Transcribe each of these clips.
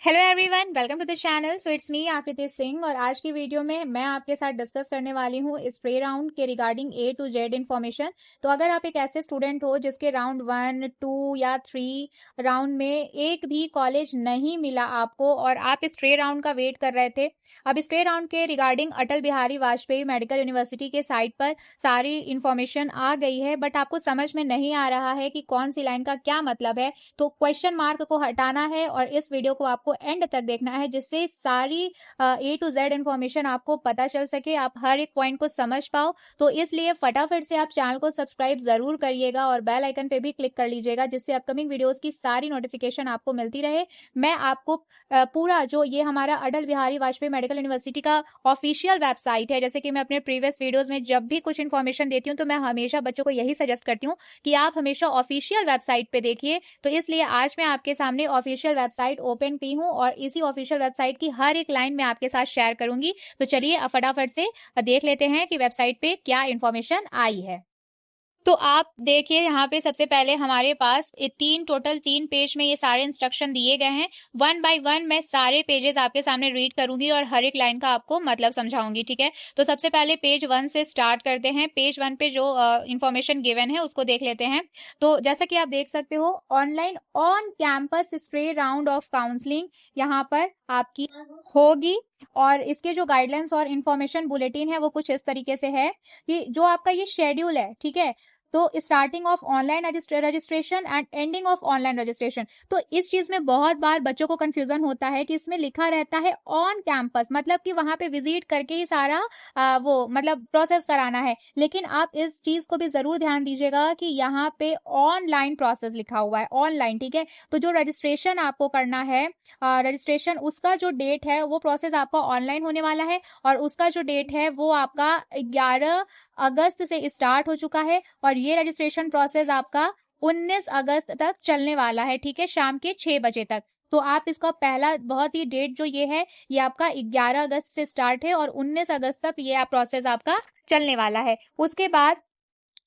Hello everyone, welcome to the channel. So it's me Aakriti Singh और आज की वीडियो में मैं आपके साथ डिस्कस करने वाली हूँ स्प्रे राउंड के regarding A to Z information. तो अगर आप एक ऐसे स्टूडेंट हो जिसके राउंड 1, 2 या 3 राउंड में एक भी कॉलेज नहीं मिला आपको और आप स्प्रे राउंड का वेट कर रहे थे, अब स्प्रे राउंड के regarding Atal Bihari Vajpayee medical university के साइट पर सारी इन्फॉर्मेशन आ गई है, बट आपको समझ में नहीं आ रहा है कि कौन सी लाइन का क्या मतलब है। तो क्वेश्चन मार्क को हटाना है और इस वीडियो को आपको एंड तक देखना है, जिससे सारी ए टू जेड इन्फॉर्मेशन आपको पता चल सके, आप हर एक पॉइंट को समझ पाओ। तो इसलिए फटाफट से आप चैनल को सब्सक्राइब जरूर करिएगा और बेल आइकन पे भी क्लिक कर लीजिएगा, जिससे अपकमिंग वीडियोस की सारी नोटिफिकेशन आपको मिलती रहे। मैं आपको पूरा जो ये हमारा अटल बिहारी वाजपेयी मेडिकल यूनिवर्सिटी का ऑफिशियल वेबसाइट है, जैसे कि मैं अपने प्रीवियस वीडियोस में जब भी कुछ इन्फॉर्मेशन देती हूँ तो मैं हमेशा बच्चों को यही सजेस्ट करती हूँ कि आप हमेशा ऑफिशियल वेबसाइट पे देखिए। तो इसलिए आज मैं आपके सामने ऑफिशियल वेबसाइट ओपन की हूँ और इसी ऑफिशियल वेबसाइट की हर एक लाइन में आपके साथ शेयर करूंगी। तो चलिए फटाफट से देख लेते हैं कि वेबसाइट पे क्या इन्फॉर्मेशन आई है। तो आप देखिए, यहाँ पे सबसे पहले हमारे पास टोटल 3 पेज में ये सारे इंस्ट्रक्शन दिए गए हैं। 1 बाय 1 मैं सारे पेजेस आपके सामने रीड करूंगी और हर एक लाइन का आपको मतलब समझाऊंगी, ठीक है। तो सबसे पहले पेज 1 से स्टार्ट करते हैं। पेज 1 पे जो इन्फॉर्मेशन गिवन है उसको देख लेते हैं। तो जैसा कि आप देख सकते हो, online on campus spray round of counselling यहाँ पर आपकी होगी और इसके जो गाइडलाइंस और इन्फॉर्मेशन बुलेटिन है वो कुछ इस तरीके से है कि जो आपका ये शेड्यूल है, ठीक है, तो starting of online registration and ending of online registration. तो इस चीज में बहुत बार बच्चों को कंफ्यूजन होता है कि इसमें लिखा रहता है ऑन कैंपस, मतलब कि वहां पे विजिट करके ही सारा वो मतलब प्रोसेस कराना है, लेकिन आप इस चीज को भी जरूर ध्यान दीजिएगा कि यहाँ पे ऑनलाइन प्रोसेस लिखा हुआ है, ऑनलाइन, ठीक है। तो जो रजिस्ट्रेशन आपको करना है, रजिस्ट्रेशन उसका जो डेट है वो प्रोसेस आपका ऑनलाइन होने वाला है और उसका जो डेट है वो आपका 11 अगस्त से स्टार्ट हो चुका है और ये रजिस्ट्रेशन प्रोसेस आपका 19 अगस्त तक चलने वाला है, ठीक है, शाम के 6 बजे तक। तो आप इसका पहला बहुत ही डेट जो ये है ये आपका 11 अगस्त से स्टार्ट है और 19 अगस्त तक ये प्रोसेस आपका चलने वाला है। उसके बाद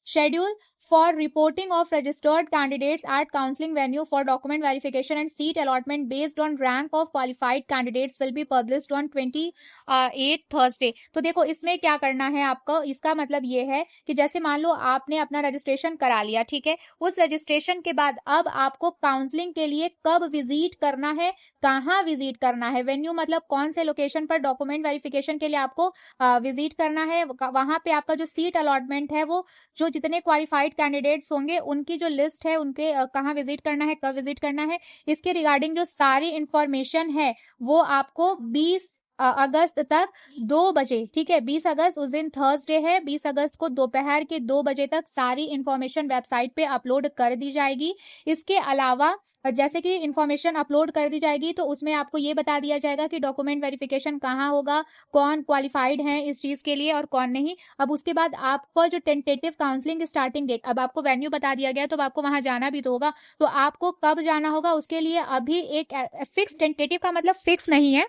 schedule for reporting of registered candidates at counseling venue for document verification and seat allotment based on rank of qualified candidates will be published on 28 Thursday। तो देखो इसमें क्या करना है आपको, इसका मतलब ये है कि जैसे मान लो आपने अपना रजिस्ट्रेशन करा लिया, ठीक है, उस रजिस्ट्रेशन के बाद अब आपको काउंसलिंग के लिए कब विजिट करना है, कहाँ विजिट करना है, वेन्यू मतलब कौन से लोकेशन पर डॉक्यूमेंट वेरिफिकेशन के लिए आपको विजिट करना है, वहां पे आपका जो सीट अलॉटमेंट है वो जो जितने क्वालिफाइड कैंडिडेट्स होंगे उनकी जो लिस्ट है, उनके कहाँ विजिट करना है, कब विजिट करना है, इसके रिगार्डिंग जो सारी इंफॉर्मेशन है वो आपको 20 अगस्त तक 2 बजे, ठीक है, 20 अगस्त उस दिन थर्सडे है, 20 अगस्त को दोपहर के 2 बजे तक सारी इंफॉर्मेशन वेबसाइट पे अपलोड कर दी जाएगी। इसके अलावा जैसे कि इंफॉर्मेशन अपलोड कर दी जाएगी तो उसमें आपको ये बता दिया जाएगा कि डॉक्यूमेंट वेरिफिकेशन कहाँ होगा, कौन क्वालिफाइड है इस चीज के लिए और कौन नहीं। अब उसके बाद आपको जो टेंटेटिव काउंसलिंग स्टार्टिंग डेट, अब आपको वेन्यू बता दिया गया तो अब आपको वहां जाना भी तो होगा, तो आपको कब जाना होगा उसके लिए अभी एक फिक्स, टेंटेटिव का मतलब फिक्स नहीं है,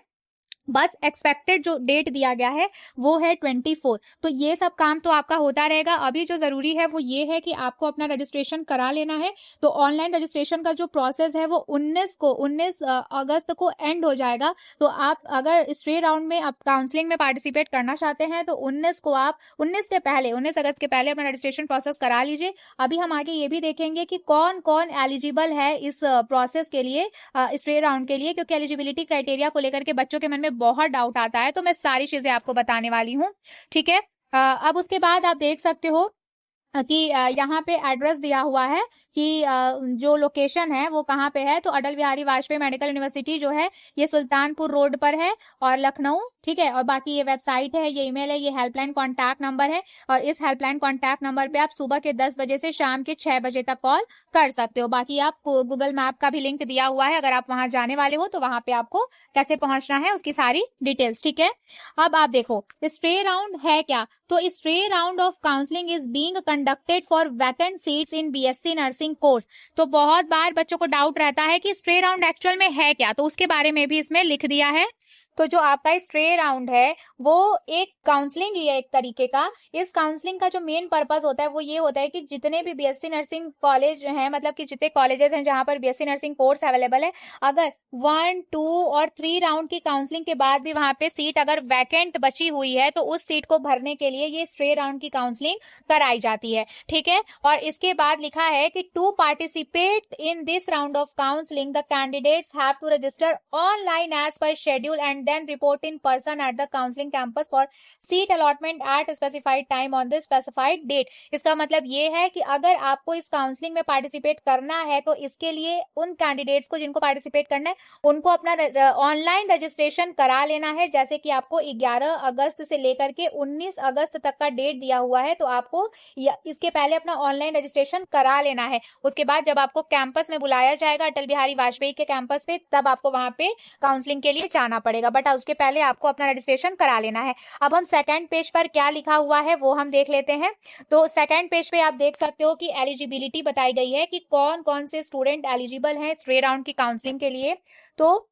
बस एक्सपेक्टेड जो डेट दिया गया है वो है 24। तो ये सब काम तो आपका होता रहेगा। अभी जो जरूरी है वो ये है कि आपको अपना रजिस्ट्रेशन करा लेना है। तो ऑनलाइन रजिस्ट्रेशन का जो प्रोसेस है वो 19 अगस्त को एंड हो जाएगा। तो आप अगर स्प्रे राउंड में आप काउंसलिंग में पार्टिसिपेट करना चाहते हैं तो 19 को आप 19 अगस्त के पहले अपना रजिस्ट्रेशन प्रोसेस करा लीजिए। अभी हम आगे ये भी देखेंगे कि कौन कौन एलिजिबल है इस प्रोसेस के लिए, स्प्रे राउंड के लिए, क्योंकि एलिजिबिलिटी क्राइटेरिया को लेकर के बच्चों के मन में बहुत डाउट आता है, तो मैं सारी चीजें आपको बताने वाली हूँ, ठीक है। अब उसके बाद आप देख सकते हो कि यहाँ पे एड्रेस दिया हुआ है कि जो लोकेशन है वो कहाँ पे है। तो अटल बिहारी वाजपेयी मेडिकल यूनिवर्सिटी जो है ये सुल्तानपुर रोड पर है और लखनऊ, ठीक है। और बाकी ये वेबसाइट है, ये ईमेल है, ये हेल्पलाइन कॉन्टैक्ट नंबर है और इस हेल्पलाइन कॉन्टैक्ट नंबर पे आप सुबह के 10 बजे से शाम के 6 बजे तक कॉल कर सकते हो। बाकी आप गूगल मैप का भी लिंक दिया हुआ है, अगर आप वहां जाने वाले हो तो वहां पे आपको कैसे पहुंचना है उसकी सारी डिटेल्स, ठीक है। अब आप देखो स्प्रे राउंड है क्या। तो spray round of counselling is being conducted for vacant seats in BSc nursing course. तो बहुत बार बच्चों को डाउट रहता है कि स्प्रे राउंड एक्चुअल में है क्या, तो उसके बारे में भी इसमें लिख दिया है। तो जो आपका स्ट्रे राउंड है वो एक काउंसलिंग ही है एक तरीके का। इस काउंसलिंग का जो मेन पर्पस होता है वो ये होता है कि जितने भी बीएससी नर्सिंग कॉलेज हैं, मतलब कि जितने कॉलेजेस हैं जहां पर बीएससी नर्सिंग कोर्स अवेलेबल है, अगर 1, 2 और 3 राउंड की काउंसलिंग के बाद भी वहां पे सीट अगर वैकेंट बची हुई है तो उस सीट को भरने के लिए ये स्ट्रे राउंड की काउंसलिंग कराई जाती है। ठीक है, और इसके बाद लिखा है कि to participate in this round of counselling the candidates have to register online as per schedule and then report in person at the counseling campus for seat allotment at specified time on the specified date। इसका मतलब ये है कि अगर आपको इस counselling में participate करना है तो इसके लिए उन कैंडिडेट्स को जिनको पार्टिसिपेट करना है उनको अपना ऑनलाइन रजिस्ट्रेशन करा लेना है। जैसे कि आपको 11 अगस्त से लेकर के 19 अगस्त तक का डेट दिया हुआ है, तो आपको इसके पहले अपना ऑनलाइन रजिस्ट्रेशन करा लेना है। उसके बाद जब आपको कैंपस में बुलाया जाएगा अटल बिहारी वाजपेयी के कैंपस पे, तब आपको वहां पे काउंसलिंग के लिए जाना पड़ेगा, बट उसके पहले आपको अपना रजिस्ट्रेशन करा लेना है। अब हम सेकंड पेज पर क्या लिखा हुआ है वो हम देख लेते हैं। तो सेकंड पेज पे आप देख सकते हो कि एलिजिबिलिटी बताई गई है कि कौन कौन से स्टूडेंट एलिजिबल हैं स्ट्रे राउंड की काउंसलिंग के लिए। तो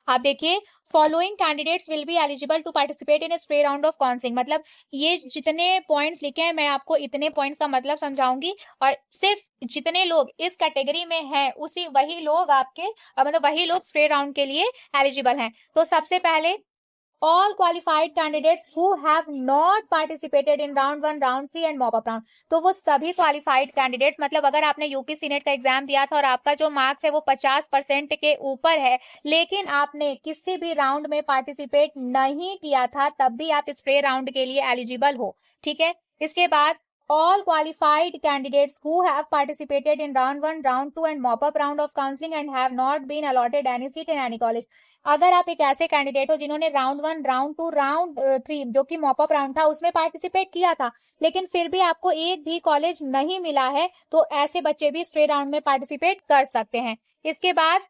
आप देखिए, following candidates will be eligible to participate in stray round of counselling. मतलब ये जितने पॉइंट्स लिखे हैं मैं आपको इतने पॉइंट्स का मतलब समझाऊंगी, और सिर्फ जितने लोग इस कैटेगरी में हैं वही लोग आपके मतलब वही लोग स्ट्रे राउंड के लिए एलिजिबल हैं। तो सबसे पहले all qualified candidates who have not participated in round 1, round 3 and mop up round। तो वो सभी qualified candidates, मतलब अगर आपने यूपी सीनेट का एग्जाम दिया था और आपका जो मार्क्स है वो 50% के ऊपर है, लेकिन आपने किसी भी राउंड में पार्टिसिपेट नहीं किया था, तब भी आप स्प्रे राउंड के लिए एलिजिबल हो। ठीक है, इसके बाद all qualified candidates who have participated in round 1, round 2 and mop up round of counseling and have not been allotted any seat in any college। अगर आप एक ऐसे कैंडिडेट हो जिन्होंने राउंड 1, राउंड 2, राउंड 3 जो कि मॉप अप राउंड था उसमें पार्टिसिपेट किया था, लेकिन फिर भी आपको एक भी कॉलेज नहीं मिला है, तो ऐसे बच्चे भी स्ट्रे राउंड में पार्टिसिपेट कर सकते हैं। इसके बाद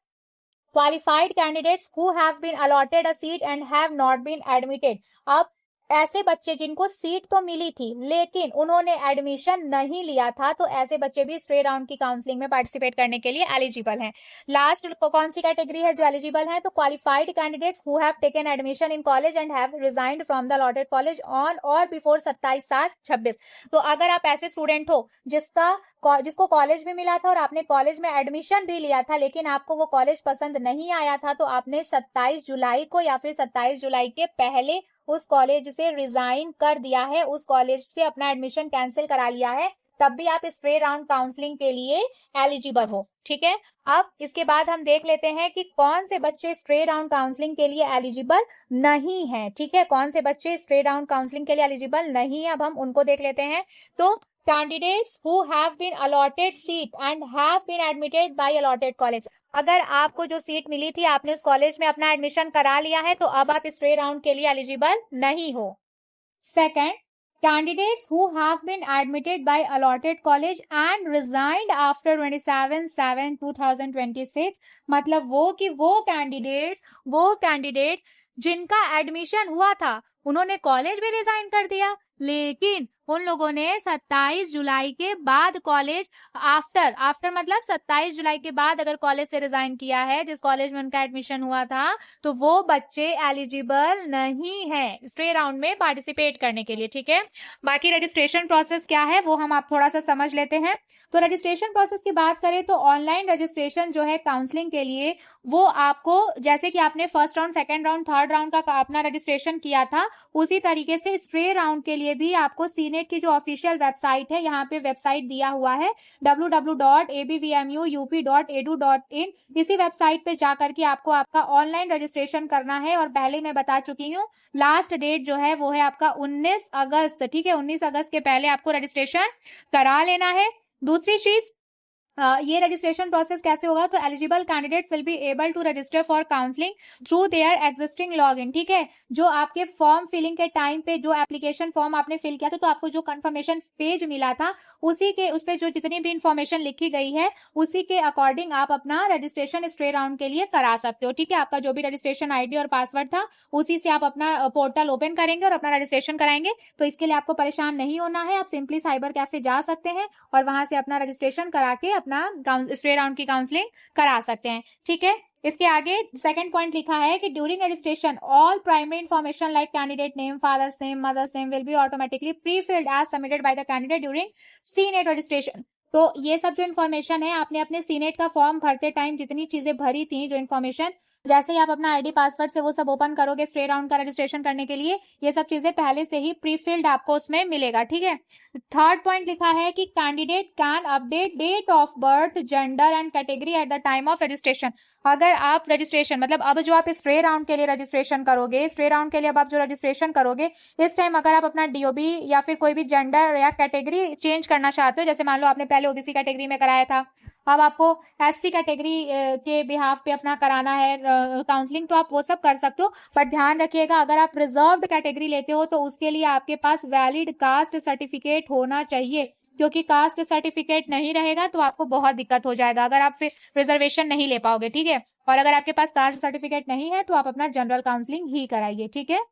qualified candidates who have been allotted a seat and have not been admitted. अब ऐसे बच्चे जिनको सीट तो मिली थी लेकिन उन्होंने एडमिशन नहीं लिया था, तो ऐसे बच्चे भी स्ट्रे राउंड की काउंसलिंग में पार्टिसिपेट करने के लिए एलिजिबल हैं। लास्ट कौन सी कैटेगरी है जो एलिजिबल है? तो qualified candidates who have taken admission in college and have resigned from the allotted college on or before 27/7/26। तो अगर आप ऐसे स्टूडेंट हो जिसको कॉलेज भी मिला था और आपने कॉलेज में एडमिशन भी लिया था, लेकिन आपको वो कॉलेज पसंद नहीं आया था, तो आपने 27 जुलाई को या फिर 27 जुलाई के पहले उस कॉलेज से रिजाइन कर दिया है, उस कॉलेज से अपना एडमिशन कैंसिल करा लिया है, तब भी आप स्प्रे राउंड काउंसलिंग के लिए एलिजिबल हो। ठीक है, अब इसके बाद हम देख लेते हैं कि कौन से बच्चे स्ट्रे राउंड काउंसलिंग के लिए एलिजिबल नहीं है। ठीक है, कौन से बच्चे स्ट्रे राउंड काउंसलिंग के लिए एलिजिबल नहीं है, अब हम उनको देख लेते हैं। तो candidates who have been allotted seat and have been admitted by allotted college. अगर आपको जो सीट मिली थी आपने उस कॉलेज में अपना एडमिशन करा लिया है, तो अब आप स्ट्रे राउंड के लिए एलिजिबल नहीं हो। Second, candidates who have been admitted by allotted college and resigned after 27/7/2026। मतलब वो कैंडिडेट्स जिनका एडमिशन हुआ था उन्होंने कॉलेज भी रिजाइन कर दिया, लेकिन उन लोगों ने 27 जुलाई के बाद कॉलेज आफ्टर मतलब 27 जुलाई के बाद अगर कॉलेज से रिजाइन किया है जिस कॉलेज में उनका एडमिशन हुआ था, तो वो बच्चे एलिजिबल नहीं है स्ट्रे राउंड में पार्टिसिपेट करने के लिए। ठीक है, बाकी रजिस्ट्रेशन प्रोसेस क्या है वो हम आप थोड़ा सा समझ लेते हैं। तो रजिस्ट्रेशन प्रोसेस की बात करें तो ऑनलाइन रजिस्ट्रेशन जो है काउंसलिंग के लिए, वो आपको जैसे कि आपने first round, second round, third round का अपना रजिस्ट्रेशन किया था, उसी तरीके से स्ट्रे राउंड के लिए भी आपको सीनेट की जो ऑफिशियल वेबसाइट है, यहाँ पे वेबसाइट दिया हुआ है www.abvmu.up.edu.in। इसी वेबसाइट पे जाकर के आपको आपका ऑनलाइन रजिस्ट्रेशन करना है, और पहले मैं बता चुकी हूँ लास्ट डेट जो है वो है आपका 19 अगस्त। ठीक है, 19 अगस्त के पहले आपको रजिस्ट्रेशन करा लेना है। दूसरी चीज, ये रजिस्ट्रेशन प्रोसेस कैसे होगा? तो eligible candidates will be able to register for counselling through their existing login. ठीक है, जो आपके फॉर्म फिलिंग के टाइम पे जो एप्लीकेशन फॉर्म आपने फिल किया था, तो आपको जो कंफर्मेशन पेज मिला था उस पे जो जितनी भी इंफॉर्मेशन लिखी गई है उसी के अकॉर्डिंग आप अपना रजिस्ट्रेशन स्ट्रे राउंड के लिए करा सकते हो। ठीक है, आपका जो भी रजिस्ट्रेशन आईडी और पासवर्ड था उसी से आप अपना पोर्टल ओपन करेंगे और अपना रजिस्ट्रेशन कराएंगे। तो इसके लिए आपको परेशान नहीं होना है, आप सिंपली साइबर कैफे जा सकते हैं और वहां से अपना रजिस्ट्रेशन करा के अपना स्ट्रे राउंड की काउंसलिंग करा सकते हैं। ठीक है, इसके आगे सेकंड पॉइंट लिखा है कि during registration all primary information like candidate name, father's name, mother's name will be automatically pre filled as submitted by the candidate during senate registration. तो ये सब जो इन्फॉर्मेशन है आपने अपने सीनेट का फॉर्म भरते टाइम जितनी चीजें भरी थी, जो इन्फॉर्मेशन, जैसे ही आप अपना आईडी पासवर्ड से वो सब ओपन करोगे स्ट्रे राउंड का रजिस्ट्रेशन करने के लिए, ये सब चीजें पहले से ही प्री फिल्ड आपको उसमें मिलेगा, ठीक है। थर्ड पॉइंट लिखा है कि candidate can update date of birth, gender and category at the time of registration. अगर आप रजिस्ट्रेशन मतलब अब जो आप स्ट्रे राउंड के लिए रजिस्ट्रेशन करोगे, स्ट्रे राउंड के लिए अब आप जो रजिस्ट्रेशन करोगे, इस टाइम अगर आप अपना डीओबी या फिर कोई भी जेंडर या कैटेगरी चेंज करना चाहते हो, जैसे मान लो आपने पहले ओबीसी कैटेगरी में कराया था, अब आपको एससी कैटेगरी के बिहाफ पे अपना कराना है काउंसलिंग, तो आप वो सब कर सकते हो। बट ध्यान रखिएगा अगर आप रिजर्व्ड कैटेगरी लेते हो तो उसके लिए आपके पास वैलिड कास्ट सर्टिफिकेट होना चाहिए, क्योंकि कास्ट सर्टिफिकेट नहीं रहेगा तो आपको बहुत दिक्कत हो जाएगा अगर आप फिर रिजर्वेशन नहीं ले पाओगे, ठीक है। और अगर आपके पास कास्ट सर्टिफिकेट नहीं है तो आप अपना जनरल काउंसलिंग ही कराइए, ठीक है।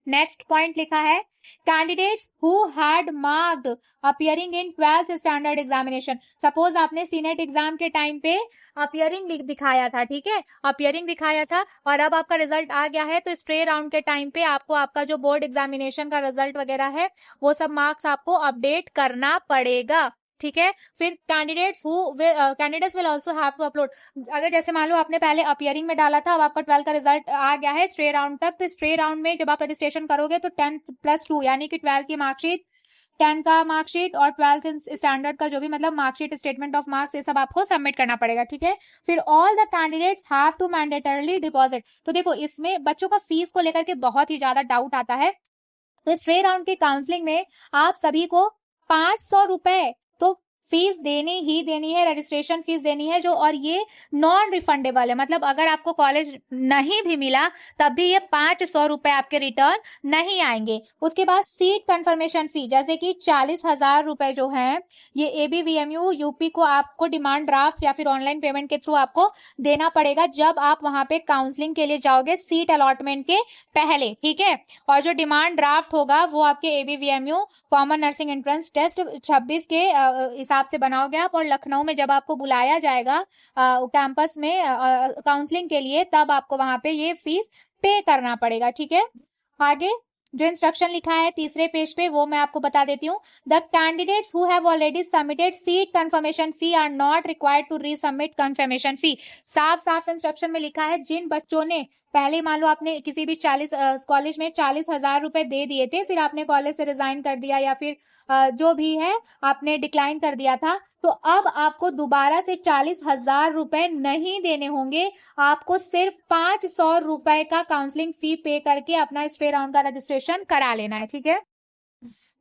नेक्स्ट पॉइंट लिखा है candidates who had marked appearing in 12th standard examination. Suppose आपने सीनेट एग्जाम के टाइम पे अपियरिंग दिखाया था, ठीक है, अपियरिंग दिखाया था और अब आपका रिजल्ट आ गया है, तो स्ट्रे राउंड के टाइम पे आपको आपका जो बोर्ड एग्जामिनेशन का रिजल्ट वगैरह है वो सब मार्क्स आपको अपडेट करना पड़ेगा, ठीक है। फिर candidates will also have to upload, अगर जैसे मान लो आपने पहले अपियरिंग में डाला था, अब आपका 12th का रिजल्ट आ गया है स्ट्रे राउंड तक, तो स्ट्रे राउंड में जब आप रजिस्ट्रेशन करोगे तो 10+2 यानी कि 12th की मार्कशीट, 10 का मार्कशीट और 12th स्टैंडर्ड का जो भी मतलब मार्कशीट, स्टेटमेंट ऑफ मार्क्स, ये सब आपको सबमिट करना पड़ेगा, ठीक है। फिर all the candidates have to mandatorily deposit. तो देखो इसमें बच्चों का फीस को लेकर के बहुत ही ज्यादा डाउट आता है, तो स्ट्रे राउंड की काउंसलिंग में आप सभी को 500 रुपए तो फीस देनी ही देनी है, रजिस्ट्रेशन फीस देनी है जो, और ये नॉन रिफंडेबल है, मतलब अगर आपको कॉलेज नहीं भी मिला तब भी ये 500 रुपए आपके रिटर्न नहीं आएंगे। उसके बाद सीट कंफर्मेशन फी जैसे कि 40,000 रुपए जो है ये एबीवीएमयू यूपी को आपको डिमांड ड्राफ्ट या फिर ऑनलाइन पेमेंट के थ्रू आपको देना पड़ेगा जब आप वहां पे काउंसलिंग के लिए जाओगे सीट अलॉटमेंट के पहले, ठीक है। और जो डिमांड ड्राफ्ट होगा वो आपके एबीवीएमयू कॉमन नर्सिंग एंट्रेंस टेस्ट 26 के हिसाब से बनाओगे आप, और लखनऊ में जब आपको बुलाया जाएगा कैंपस में काउंसलिंग के लिए तब आपको वहां पे ये फीस पे करना पड़ेगा, ठीक है। आगे जो इंस्ट्रक्शन लिखा है तीसरे पेज पे वो मैं आपको बता देती हूँ। The candidates who have already submitted seat confirmation fee are not required to resubmit confirmation fee. साफ साफ इंस्ट्रक्शन में लिखा है जिन बच्चों ने पहले मान लो आपने किसी भी कॉलेज में 40,000 रुपए दे दिए थे, फिर आपने कॉलेज से रिजाइन कर दिया या फिर जो भी है आपने डिक्लाइन कर दिया था, तो अब आपको दोबारा से 40,000 रुपए नहीं देने होंगे, आपको सिर्फ 500 रुपए का काउंसलिंग फी पे करके अपना स्ट्रे राउंड का रजिस्ट्रेशन करा लेना है, ठीक है।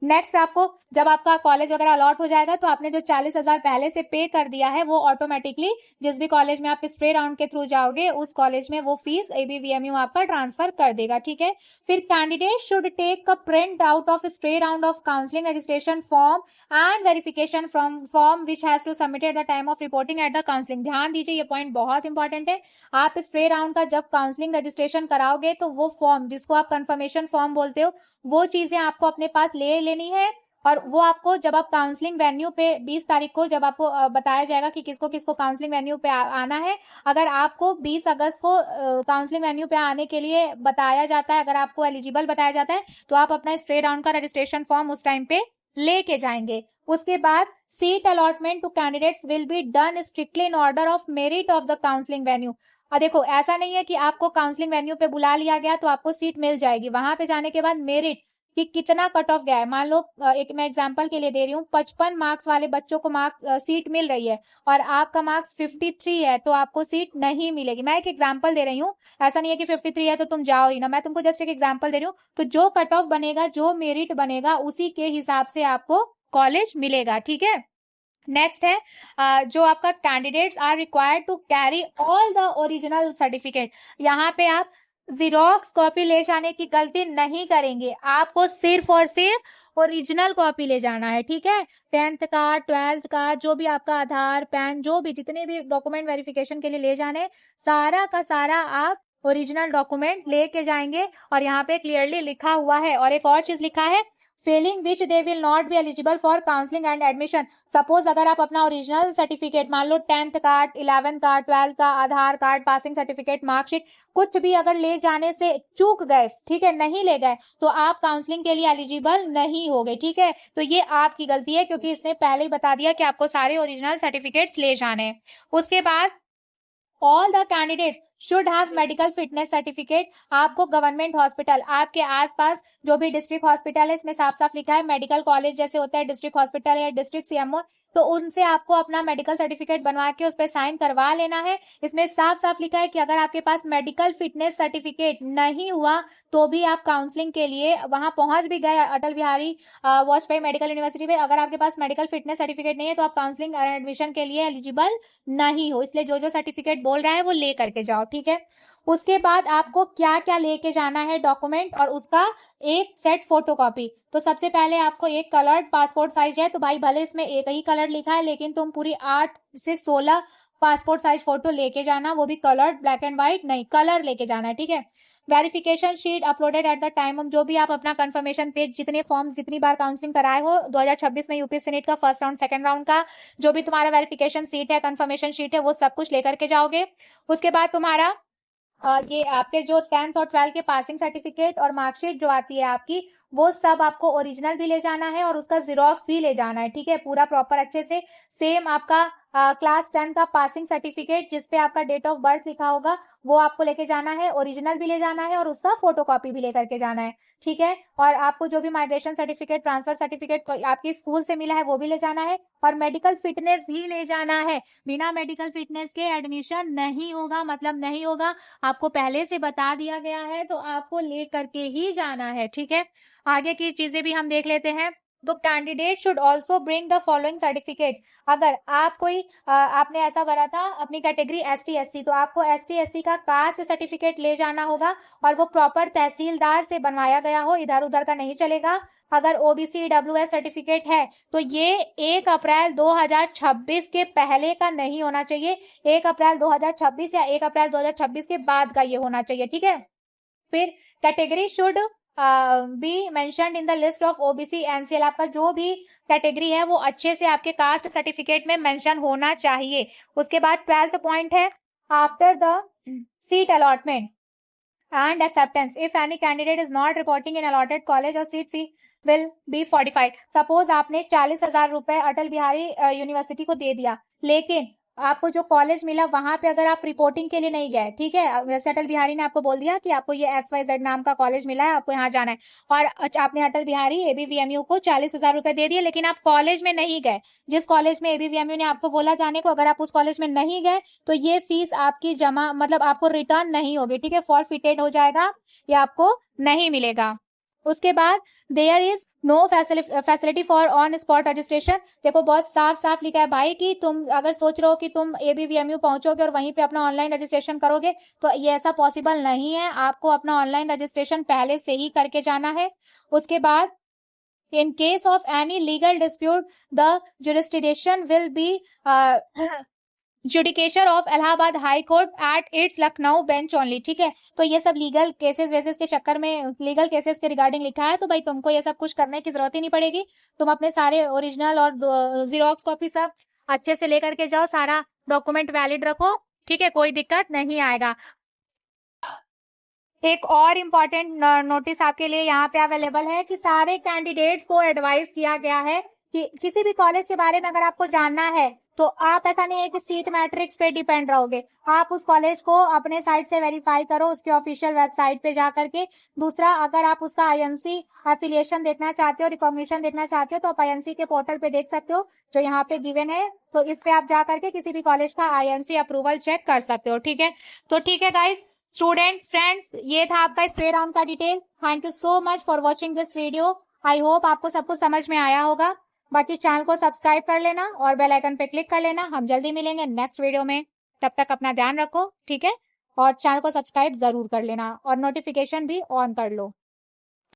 नेक्स्ट आपको जब आपका कॉलेज वगैरह अलॉट हो जाएगा तो आपने जो 40,000 पहले से पे कर दिया है वो ऑटोमेटिकली जिस भी कॉलेज में आप स्ट्रे राउंड के थ्रू जाओगे उस कॉलेज में वो फीस एबीवीएमयू आपका ट्रांसफर कर देगा, ठीक है। फिर candidate should take a printout of stray round of counselling registration form and verification form which has to submit at the time of reporting at the counselling. ध्यान दीजिए ये पॉइंट बहुत इंपॉर्टेंट है। आप स्ट्रे राउंड का जब counselling registration कराओगे तो वो फॉर्म जिसको आप कंफर्मेशन फॉर्म बोलते हो वो चीजें आपको अपने पास ले लेनी है, और वो आपको जब आप काउंसलिंग वेन्यू पे 20 तारीख को जब आपको बताया जाएगा कि किसको किसको काउंसलिंग वेन्यू पे आना है, अगर आपको 20 अगस्त को काउंसलिंग वेन्यू पे आने के लिए बताया जाता है, अगर आपको एलिजिबल बताया जाता है तो आप अपना स्ट्रे राउंड का रजिस्ट्रेशन फॉर्म उस टाइम पे लेके जाएंगे। उसके बाद seat allotment to candidates will be done strictly in order of merit of the counselling venue. देखो ऐसा नहीं है कि आपको काउंसलिंग वेन्यू पे बुला लिया गया तो आपको सीट मिल जाएगी, वहां पे जाने के बाद मेरिट कि कितना कट ऑफ गया है। मान लो एक मैं एग्जांपल के लिए दे रही हूँ, 55 मार्क्स वाले बच्चों को सीट मिल रही है और आपका मार्क्स 53 है तो आपको सीट नहीं मिलेगी। मैं एक एग्जांपल दे रही हूँ, ऐसा नहीं है कि 53 है तो तुम जाओ ही ना, मैं तुमको जस्ट एक एग्जांपल दे रही हूँ। तो जो कट ऑफ बनेगा, जो मेरिट बनेगा, उसी के हिसाब से आपको कॉलेज मिलेगा, ठीक है। नेक्स्ट है जो आपका candidates are required to carry all the original certificate. यहाँ पे आप जीरोक्स कॉपी ले जाने की गलती नहीं करेंगे, आपको सिर्फ और सिर्फ ओरिजिनल कॉपी ले जाना है, ठीक है। 10th का, 12th का, जो भी आपका आधार, पैन, जो भी जितने भी डॉक्यूमेंट वेरिफिकेशन के लिए ले जाने, सारा का सारा आप ओरिजिनल डॉक्यूमेंट लेके जाएंगे। और यहाँ पे क्लियरली लिखा हुआ है, और एक और चीज लिखा है, Fehling which they will not be eligible for counselling and admission. Suppose अगर आप अपना ओरिजिनल सर्टिफिकेट, मान लो 10th का, 11th का, 12th का, आधार कार्ड, पासिंग सर्टिफिकेट, मार्कशीट, कुछ भी अगर ले जाने से चूक गए, ठीक है, नहीं ले गए, तो आप काउंसलिंग के लिए एलिजिबल नहीं होगे, ठीक है। तो ये आपकी गलती है, क्योंकि इसने पहले ही बता दिया कि आपको सारे ओरिजिनल सर्टिफिकेट्स ले जाने हैं। उसके बाद all the candidates should have medical fitness certificate. आपको गवर्नमेंट हॉस्पिटल, आपके आसपास जो भी डिस्ट्रिक्ट हॉस्पिटल है, इसमें साफ साफ लिखा है मेडिकल कॉलेज जैसे होता है डिस्ट्रिक्ट हॉस्पिटल या डिस्ट्रिक्ट सीएमओ, तो उनसे आपको अपना मेडिकल सर्टिफिकेट बनवा के उस पर साइन करवा लेना है। इसमें साफ साफ लिखा है कि अगर आपके पास मेडिकल फिटनेस सर्टिफिकेट नहीं हुआ तो भी आप काउंसलिंग के लिए वहां पहुंच भी गए अटल बिहारी वाजपेयी मेडिकल यूनिवर्सिटी में, अगर आपके पास मेडिकल फिटनेस सर्टिफिकेट नहीं है तो आप काउंसलिंग और एडमिशन के लिए एलिजिबल नहीं हो। इसलिए जो जो सर्टिफिकेट बोल रहा है वो ले करके जाओ, ठीक है। उसके बाद आपको क्या क्या लेके जाना है डॉक्यूमेंट, और उसका एक सेट फोटोकॉपी। तो सबसे पहले आपको एक कलर्ड पासपोर्ट साइज है, तो भाई भले इसमें एक ही कलर लिखा है, लेकिन तुम पूरी 8 से 16 पासपोर्ट साइज फोटो लेके जाना, वो भी कलर्ड, ब्लैक एंड व्हाइट नहीं, कलर लेके जाना है, ठीक है। Verification sheet uploaded eight the time, जो भी आप अपना कंफर्मेशन पेज, जितने फॉर्म्स जितनी बार काउंसलिंग कराए हो 2026 में यूपीएससी नीट का फर्स्ट राउंड, सेकंड राउंड का, जो भी तुम्हारा वेरिफिकेशन शीट है, कंफर्मेशन शीट है, वो सब कुछ लेकर के जाओगे। उसके बाद तुम्हारा ये आपके जो 10th और 12th के पासिंग सर्टिफिकेट और मार्कशीट जो आती है आपकी, वो सब आपको ओरिजिनल भी ले जाना है और उसका जीरोक्स भी ले जाना है, ठीक है, पूरा प्रॉपर अच्छे से। सेम आपका क्लास 10 का पासिंग सर्टिफिकेट जिसपे आपका डेट ऑफ बर्थ लिखा होगा वो आपको लेके जाना है, ओरिजिनल भी ले जाना है और उसका फोटोकॉपी भी लेकर के जाना है, ठीक है। और आपको जो भी माइग्रेशन सर्टिफिकेट, ट्रांसफर सर्टिफिकेट आपकी स्कूल से मिला है वो भी ले जाना है, और मेडिकल फिटनेस भी ले जाना है। बिना मेडिकल फिटनेस के एडमिशन नहीं होगा, मतलब नहीं होगा, आपको पहले से बता दिया गया है, तो आपको ले करके ही जाना है, ठीक है। आगे की चीजें भी हम देख लेते हैं। तो candidate should also bring the following certificate. अगर आप कोई आपने ऐसा भरा था अपनी कैटेगरी ST SC, तो आपको ST SC का कास्ट सर्टिफिकेट ले जाना होगा, और वो प्रॉपर तहसीलदार से बनवाया गया हो, इधर उधर का नहीं चलेगा। अगर OBC EWS सर्टिफिकेट है तो ये 1 अप्रैल 2026 के पहले का नहीं होना चाहिए, 1 अप्रैल 2026 या 1 अप्रैल 2026 के बाद का ये होना चाहिए, ठीक है। फिर category should be mentioned in the list of OBC NCL, आपका जो भी कैटेगरी है वो अच्छे से आपके कास्ट सर्टिफिकेट में मेंशन होना चाहिए। उसके बाद 12th पॉइंट है, after the seat allotment and acceptance, if any candidate is not reporting in allotted college or seat fee will be fortified। Suppose आपने 40,000 रुपए अटल बिहारी यूनिवर्सिटी को दे दिया, लेकिन आपको जो कॉलेज मिला वहां पे अगर आप रिपोर्टिंग के लिए नहीं गए, ठीक है, जैसे अटल बिहारी ने आपको बोल दिया कि आपको ये XYZ नाम का कॉलेज मिला है, आपको यहाँ जाना है, और आपने अटल बिहारी ABVMU को 40,000 रुपए दे दिए, लेकिन आप कॉलेज में नहीं गए, जिस कॉलेज में ABVMU ने आपको बोला जाने को, अगर आप उस कॉलेज में नहीं गए तो ये फीस आपकी जमा, मतलब आपको रिटर्न नहीं होगी, ठीक है, फॉरफिटेड हो जाएगा, ये आपको नहीं मिलेगा। उसके बाद there is no facility for on spot registration. देखो बहुत साफ साफ लिखा है भाई कि तुम अगर सोच रहे हो कि तुम ABVMU पहुंचोगे और वहीं पे अपना ऑनलाइन रजिस्ट्रेशन करोगे, तो ये ऐसा पॉसिबल नहीं है, आपको अपना ऑनलाइन रजिस्ट्रेशन पहले से ही करके जाना है। उसके बाद in case of any legal dispute the jurisdiction will be judicature of Allahabad high court at its Lucknow bench only, ठीक है। तो ये सब लीगल केसेस वेसेस के चक्कर में, लीगल केसेस के रिगार्डिंग लिखा है, तो भाई तुमको ये सब कुछ करने की जरूरत ही नहीं पड़ेगी, तुम अपने सारे ओरिजिनल और जीरोक्स कॉपी सब अच्छे से लेकर के जाओ, सारा डॉक्यूमेंट वैलिड रखो, ठीक है, कोई दिक्कत नहीं आएगा। एक और इम्पॉर्टेंट नोटिस आपके लिए यहाँ पे अवेलेबल है कि सारे कैंडिडेट्स को एडवाइस किया गया है कि किसी भी कॉलेज के बारे में अगर आपको जानना है तो आप, ऐसा नहीं है कि सीट मैट्रिक्स पे डिपेंड रहोगे, आप उस कॉलेज को अपने साइट से वेरीफाई करो, उसके ऑफिशियल वेबसाइट पे जा करके। दूसरा, अगर आप उसका INC एफिलिएशन देखना चाहते हो, रिकॉग्निशन देखना चाहते हो, तो आप INC के पोर्टल पे देख सकते हो, जो यहाँ पे गिवन है, तो इस पे आप जा करके किसी भी कॉलेज का INC अप्रूवल चेक कर सकते हो, ठीक है। तो ठीक है गाइस, स्टूडेंट फ्रेंड्स, ये था आपका स्प्रे राउंड का detail. Thank you so much for watching this video. I hope आपको सब कुछ समझ में आया होगा। बाकी चैनल को सब्सक्राइब कर लेना और बेल आइकन पे क्लिक कर लेना। हम जल्दी मिलेंगे नेक्स्ट वीडियो में, तब तक अपना ध्यान रखो, ठीक है, और चैनल को सब्सक्राइब जरूर कर लेना और नोटिफिकेशन भी ऑन कर लो।